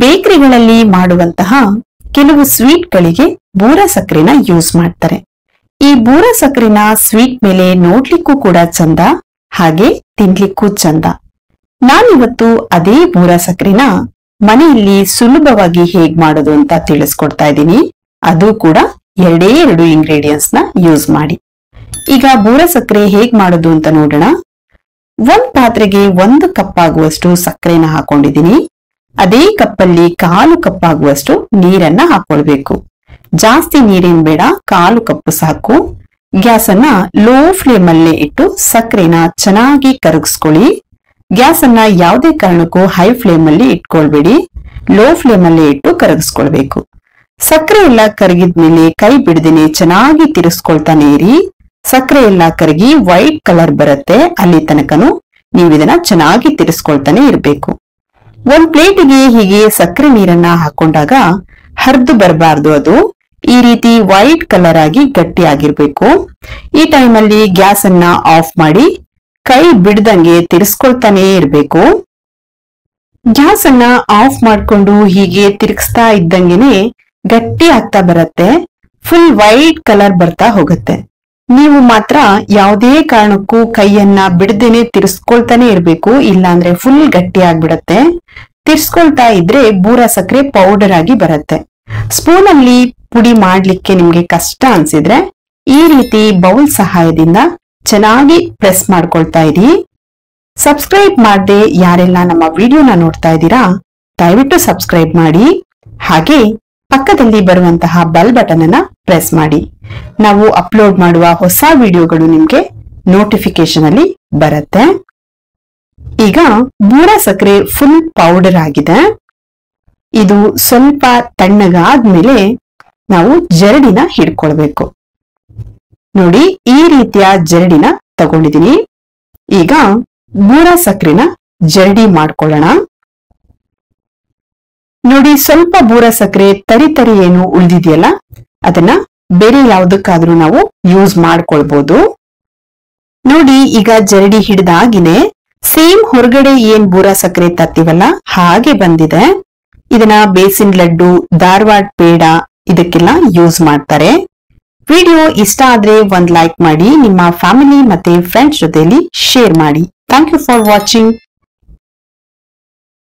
ಬೇಕರಿಗಳಲ್ಲಿ ಮಾಡುವಂತಹ ಕೆಲವು ಸ್ವೀಟ್ ಗಳಿಗೆ ಬೂರ ಸಕ್ಕರೆನ ಯೂಸ್ ಮಾಡ್ತಾರೆ. ಈ ಬೂರ ಸಕ್ಕರೆನ ಸ್ವೀಟ್ ಮೇಲೆ ನೋಡ್ಲಿಕ್ಕೂ ಕೂಡ ಚಂದ, ಹಾಗೆ ತಿನ್ಲಿಕ್ಕೂ ಚಂದ. ನಾನಿವತ್ತು ಅದೇ ಬೂರ ಸಕ್ಕರೆನ ಮನೆಯಲ್ಲಿ ಸುಲಭವಾಗಿ ಹೇಗ್ ಮಾಡೋದು ಅಂತ ತಿಳಿಸ್ಕೊಡ್ತಾ ಇದ್ದೀನಿ. ಅದು ಕೂಡ ಎರಡು ಇಂಗ್ರೀಡಿಯೆಂಟ್ಸ್ ನ ಯೂಸ್ ಮಾಡಿ. ಈಗ ಬೂರ ಸಕ್ಕರೆ ಹೇಗ್ ಮಾಡೋದು ಅಂತ ನೋಡೋಣ. ಒಂದ್ ಪಾತ್ರೆಗೆ 1 ಕಪ್ ಆಗುವಷ್ಟು ಸಕ್ಕರೆನ ಹಾಕೊಂಡಿದೀನಿ. ಅದೇ ಕಪ್ಪಲ್ಲಿ 1/4 ಕಪ್ ಆಗುವಷ್ಟು ನೀರನ್ನ ಹಾಕೊಳ್ಬೇಕು. ಜಾಸ್ತಿ ನೀರೇನ್ ಬೇಡ, 1/4 ಕಪ್ ಸಾಕು. ಗ್ಯಾಸ್ ಅನ್ನ ಲೋ ಫ್ಲೇಮ್ ಅಲ್ಲೇ ಇಟ್ಟು ಸಕ್ಕರೆನ ಚೆನ್ನಾಗಿ ಕರಗಿಸ್ಕೊಳ್ಳಿ. ಗ್ಯಾಸ್ ಅನ್ನ ಯಾವುದೇ ಕಾರಣಕ್ಕೂ ಹೈ ಫ್ಲೇಮ್ ಅಲ್ಲಿ ಇಟ್ಕೊಳ್ಬೇಡಿ, ಲೋ ಫ್ಲೇಮ್ ಅಲ್ಲೇ ಇಟ್ಟು ಕರಗಿಸ್ಕೊಳ್ಬೇಕು. ಸಕ್ಕರೆ ಎಲ್ಲ ಕರಗಿದ್ಮೇಲೆ ಕೈ ಬಿಡದೇನೆ ಚೆನ್ನಾಗಿ ತಿರ್ಸ್ಕೊಳ್ತಾನೆ ಇರಿ. ಸಕ್ಕರೆ ಎಲ್ಲ ಕರಗಿ ವೈಟ್ ಕಲರ್ ಬರುತ್ತೆ, ಅಲ್ಲಿ ತನಕನು ನೀವು ಇದನ್ನ ಚೆನ್ನಾಗಿ ತಿರ್ಸ್ಕೊಳ್ತಾನೆ ಇರ್ಬೇಕು. ಒಂದ್ ಪ್ಲೇಟಿಗೆ ಹೀಗೆ ಸಕ್ಕರೆ ನೀರನ್ನ ಹಾಕೊಂಡಾಗ ಹರಿದು ಬರಬಾರ್ದು, ಅದು ಈ ರೀತಿ ವೈಟ್ ಕಲರ್ ಆಗಿ ಗಟ್ಟಿ ಆಗಿರ್ಬೇಕು. ಈ ಟೈಮಲ್ಲಿ ಗ್ಯಾಸ್ ಅನ್ನ ಆಫ್ ಮಾಡಿ ಕೈ ಬಿಡ್ದಂಗೆ ತಿರ್ಸ್ಕೊಳ್ತಾನೆ ಇರ್ಬೇಕು. ಗ್ಯಾಸ್ ಅನ್ನ ಆಫ್ ಮಾಡ್ಕೊಂಡು ಹೀಗೆ ತಿರ್ಗಿಸ್ತಾ ಇದ್ದಂಗೆನೆ ಗಟ್ಟಿ ಆಗ್ತಾ ಬರುತ್ತೆ, ಫುಲ್ ವೈಟ್ ಕಲರ್ ಬರ್ತಾ ಹೋಗುತ್ತೆ. ನೀವು ಮಾತ್ರ ಯಾವುದೇ ಕಾರಣಕ್ಕೂ ಕೈಯನ್ನ ಬಿಡದೇನೆ ತಿರ್ಸ್ಕೊಳ್ತಾನೆ ಇರ್ಬೇಕು, ಇಲ್ಲಾಂದ್ರೆ ಫುಲ್ ಗಟ್ಟಿ ಆಗ್ಬಿಡತ್ತೆ. ತಿರ್ಸ್ಕೊಳ್ತಾ ಇದ್ರೆ ಬೂರ ಸಕ್ಕರೆ ಪೌಡರ್ ಆಗಿ ಬರುತ್ತೆ. ಸ್ಪೂನ್ ಅಲ್ಲಿ ಪುಡಿ ಮಾಡ್ಲಿಕ್ಕೆ ನಿಮ್ಗೆ ಕಷ್ಟ ಅನ್ಸಿದ್ರೆ ಈ ರೀತಿ ಬೌಲ್ ಸಹಾಯದಿಂದ ಚೆನ್ನಾಗಿ ಪ್ರೆಸ್ ಮಾಡ್ಕೊಳ್ತಾ ಇರಿ. ಸಬ್ಸ್ಕ್ರೈಬ್ ಮಾಡದೆ ಯಾರೆಲ್ಲ ನಮ್ಮ ವಿಡಿಯೋನ ನೋಡ್ತಾ ಇದ್ದೀರಾ, ದಯವಿಟ್ಟು ಸಬ್ಸ್ಕ್ರೈಬ್ ಮಾಡಿ. ಹಾಗೆ ಪಕ್ಕದಲ್ಲಿ ಬರುವಂತಹ ಬೆಲ್ ಬಟನ್ ಅನ್ನ ಪ್ರೆಸ್ ಮಾಡಿ. ನಾವು ಅಪ್ಲೋಡ್ ಮಾಡುವ ಹೊಸ ವಿಡಿಯೋಗಳು ನಿಮ್ಗೆ ನೋಟಿಫಿಕೇಶನ್ ಅಲ್ಲಿ ಬರುತ್ತೆ. ಈಗ ಬೂರ ಸಕ್ಕರೆ ಫುಲ್ ಪೌಡರ್ ಆಗಿದೆ. ಇದು ಸ್ವಲ್ಪ ತಣ್ಣಗಾದ್ಮೇಲೆ ನಾವು ಜರಡಿನ ಹಿಡ್ಕೊಳ್ಬೇಕು. ನೋಡಿ, ಈ ರೀತಿಯ ಜರಡಿನ ತಗೊಂಡಿದೀನಿ. ಈಗ ಬೂರ ಸಕ್ಕರೆನ ಜರಡಿ ಮಾಡ್ಕೊಳ್ಳೋಣ. ನೋಡಿ, ಸ್ವಲ್ಪ ಬೂರ ಸಕ್ಕರೆ ತರಿ ಏನು ಉಳಿದಿದೆಯಲ್ಲ, ಅದನ್ನ ಬೇರೆ ಯಾವುದಕ್ಕಾದ್ರೂ ನಾವು ಯೂಸ್ ಮಾಡ್ಕೊಳ್ಬಹುದು. ನೋಡಿ, ಈಗ ಜರಡಿ ಹಿಡಿದಾಗಿದೆ. ಸೇಮ್ ಹೊರಗಡೆ ಏನ್ ಬೂರ ಸಕ್ಕರೆ ತರ್ತೀವಲ್ಲ ಹಾಗೆ ಬಂದಿದೆ. ಇದನ್ನ ಬೇಸಿನ್ ಲಡ್ಡು, ಧಾರವಾಡ ಪೇಡ ಇದಕ್ಕೆಲ್ಲ ಯೂಸ್ ಮಾಡ್ತಾರೆ. ವಿಡಿಯೋ ಇಷ್ಟ ಆದ್ರೆ ಒಂದ್ ಲೈಕ್ ಮಾಡಿ, ನಿಮ್ಮ ಫ್ಯಾಮಿಲಿ ಮತ್ತೆ ಫ್ರೆಂಡ್ಸ್ ಜೊತೆಲಿ ಶೇರ್ ಮಾಡಿ. Thank you for watching.